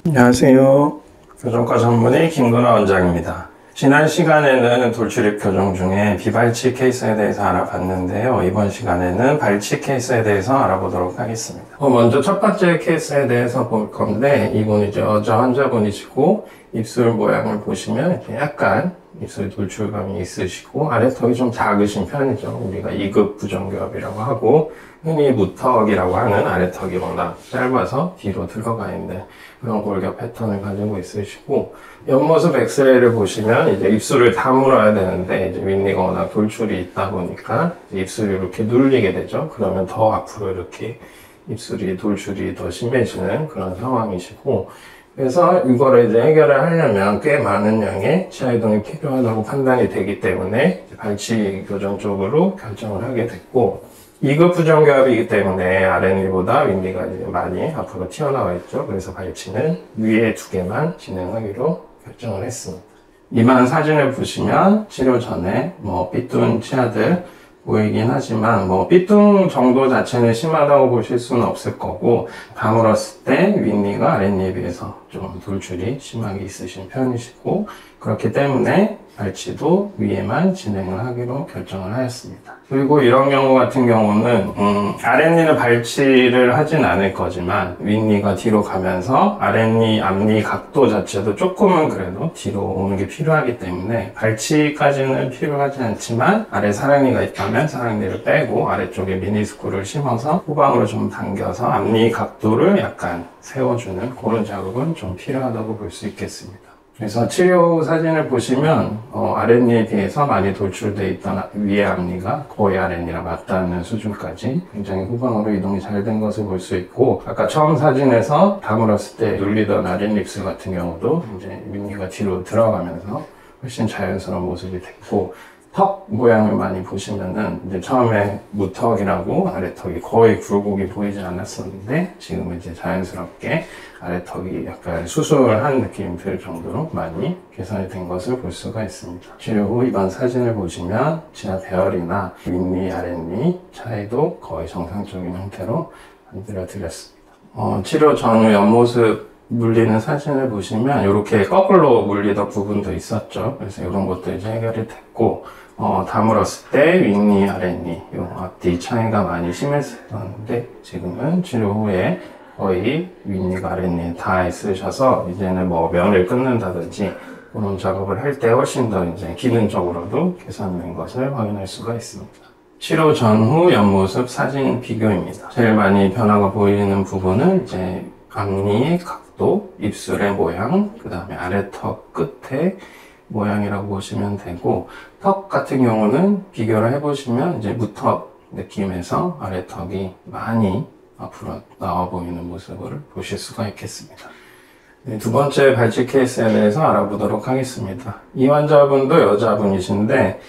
안녕하세요. 교정과 전문의 김근호 원장입니다. 지난 시간에는 돌출입 교정 중에 비발치 케이스에 대해서 알아봤는데요. 이번 시간에는 발치 케이스에 대해서 알아보도록 하겠습니다. 먼저 첫 번째 케이스에 대해서 볼 건데, 이분 이제 여자 환자분이시고 입술 모양을 보시면 약간 입술 돌출감이 있으시고 아래턱이 좀 작으신 편이죠. 우리가 2급 부정교합이라고 하고 흔히 무턱이라고 하는 아래턱이 워낙 짧아서 뒤로 들어가 있는 그런 골격 패턴을 가지고 있으시고, 옆모습 엑스레이를 보시면 이제 입술을 다물어야 되는데 이제 윗니가 워낙 돌출이 있다 보니까 입술이 이렇게 눌리게 되죠. 그러면 더 앞으로 이렇게 입술이 돌출이 더 심해지는 그런 상황이시고, 그래서 이거를 이제 해결을 하려면 꽤 많은 양의 치아 이동이 필요하다고 판단이 되기 때문에 발치 교정 쪽으로 결정을 하게 됐고, 2급 부정교합이기 때문에 아랫니보다 윗니가 이제 많이 앞으로 튀어나와 있죠. 그래서 발치는 위에 2개만 진행하기로 결정을 했습니다. 이만 사진을 보시면 치료 전에 삐뚤 치아들 보이긴 하지만 삐뚤 정도 자체는 심하다고 보실 수는 없을 거고, 다물었을 때 윗니가 아랫니에 비해서 좀 돌출이 심하게 있으신 편이시고, 그렇기 때문에 발치도 위에만 진행을 하기로 결정을 하였습니다. 그리고 이런 경우 같은 경우는 아랫니는 발치를 하진 않을 거지만 윗니가 뒤로 가면서 아랫니, 앞니 각도 자체도 조금은 그래도 뒤로 오는 게 필요하기 때문에 발치까지는 필요하지 않지만 아래 사랑니가 있다면 사랑니를 빼고 아래쪽에 미니스크를 심어서 후방으로 좀 당겨서 앞니 각도를 약간 세워주는 그런 작업은 좀 필요하다고 볼 수 있겠습니다. 그래서 치료 사진을 보시면 아랫니에 비해서 많이 돌출되어 있던 위의 앞니가 거의 아랫니랑 맞닿는 수준까지 굉장히 후방으로 이동이 잘 된 것을 볼 수 있고, 아까 처음 사진에서 다물었을 때 눌리던 아랫입술 같은 경우도 이제 윗니가 뒤로 들어가면서 훨씬 자연스러운 모습이 됐고, 턱 모양을 많이 보시면은 이제 처음에 무턱이라고 아래턱이 거의 굴곡이 보이지 않았었는데 지금 이제 자연스럽게 아래턱이 약간 수술한 느낌이 들 정도로 많이 개선이 된 것을 볼 수가 있습니다. 치료 후 이번 사진을 보시면 치아 배열이나 윗니, 아랫니 차이도 거의 정상적인 형태로 만들어 드렸습니다. 치료 전후 옆모습 물리는 사진을 보시면 이렇게 거꾸로 물리던 부분도 있었죠. 그래서 이런 것도 이제 해결이 됐고, 다물었을 때 윗니, 아랫니, 요 앞뒤 차이가 많이 심했었는데 지금은 치료 후에 거의 윗니가 아랫니에 다 있으셔서 이제는 면을 끊는다든지 그런 작업을 할 때 훨씬 더 이제 기능적으로도 개선된 것을 확인할 수가 있습니다. 치료 전후 옆모습 사진 비교입니다. 제일 많이 변화가 보이는 부분은 이제 앞니의 각도, 입술의 모양, 그 다음에 아래턱 끝의 모양이라고 보시면 되고, 턱 같은 경우는 비교를 해보시면 이제 무턱 느낌에서 아래턱이 많이 앞으로 나와 보이는 모습을 보실 수가 있겠습니다. 네, 두 번째 발치 케이스에 대해서 알아보도록 하겠습니다. 이 환자분도 여자분이신데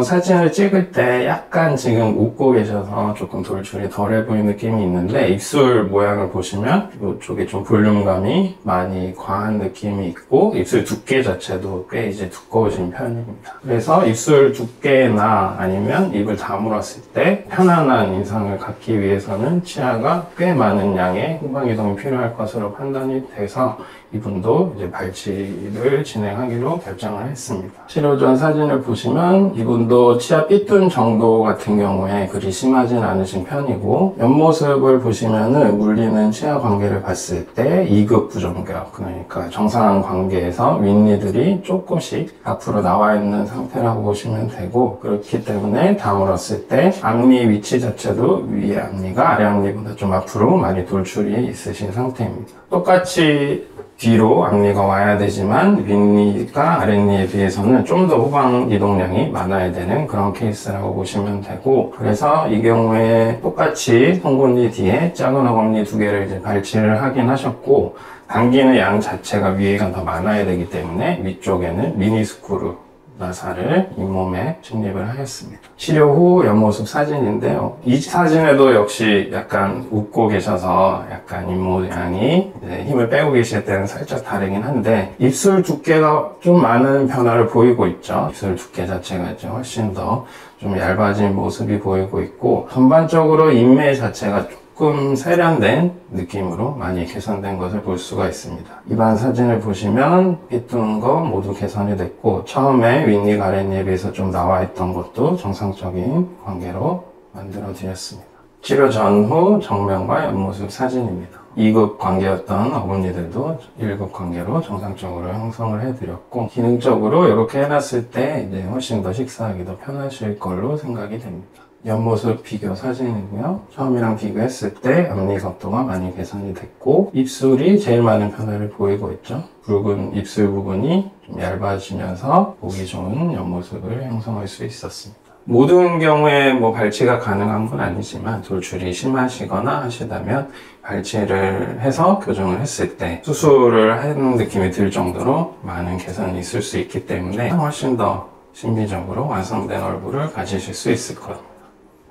사진을 찍을 때 약간 지금 웃고 계셔서 조금 돌출이 덜해 보이는 느낌이 있는데, 입술 모양을 보시면 이쪽에 좀 볼륨감이 많이 과한 느낌이 있고 입술 두께 자체도 꽤 이제 두꺼우신 편입니다. 그래서 입술 두께나 아니면 입을 다물었을 때 편안한 인상을 갖기 위해서는 치아가 꽤 많은 양의 후방 이동이 필요할 것으로 판단이 돼서 이분도 이제 발치를 진행하기로 결정을 했습니다. 치료 전 사진을 보시면 이분도 치아 삐뚤 정도 같은 경우에 그리 심하진 않으신 편이고, 옆모습을 보시면은 물리는 치아 관계를 봤을 때 2급 부정교합, 그러니까 정상 관계에서 윗니들이 조금씩 앞으로 나와 있는 상태라고 보시면 되고, 그렇기 때문에 다물었을 때 앞니 위치 자체도 위의 앞니가 아래 앞니보다 좀 앞으로 많이 돌출이 있으신 상태입니다. 똑같이 뒤로 앞니가 와야 되지만 윗니가 아랫니에 비해서는 좀 더 후방 이동량이 많아야 되는 그런 케이스라고 보시면 되고, 그래서 이 경우에 똑같이 송곳니 뒤에 작은 어금니 2개를 이제 발치를 하긴 하셨고, 당기는 양 자체가 위에가 더 많아야 되기 때문에 위쪽에는 미니스크루 나사를 잇몸에 침입을 하였습니다. 치료 후 옆모습 사진인데요. 이 사진에도 역시 약간 웃고 계셔서 약간 입모양이 힘을 빼고 계실 때는 살짝 다르긴 한데, 입술 두께가 좀 많은 변화를 보이고 있죠. 입술 두께 자체가 이제 훨씬 더 좀 얇아진 모습이 보이고 있고, 전반적으로 인매 자체가 조금 세련된 느낌으로 많이 개선된 것을 볼 수가 있습니다. 입안 사진을 보시면 삐뚤은 거 모두 개선이 됐고, 처음에 윗니 아랫니에 비해서 좀 나와 있던 것도 정상적인 관계로 만들어 드렸습니다. 치료 전후 정면과 옆모습 사진입니다. 2급 관계였던 어금니들도 1급 관계로 정상적으로 형성을 해드렸고, 기능적으로 이렇게 해놨을 때 이제 훨씬 더 식사하기도 편하실 걸로 생각이 됩니다. 옆모습 비교 사진이고요. 처음이랑 비교했을 때 앞니 각도가 많이 개선이 됐고, 입술이 제일 많은 변화를 보이고 있죠. 붉은 입술 부분이 좀 얇아지면서 보기 좋은 옆모습을 형성할 수 있었습니다. 모든 경우에 발치가 가능한 건 아니지만, 돌출이 심하시거나 하시다면 발치를 해서 교정을 했을 때 수술을 한 느낌이 들 정도로 많은 개선이 있을 수 있기 때문에 훨씬 더 신비적으로 완성된 얼굴을 가지실 수 있을 겁니다.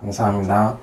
감사합니다.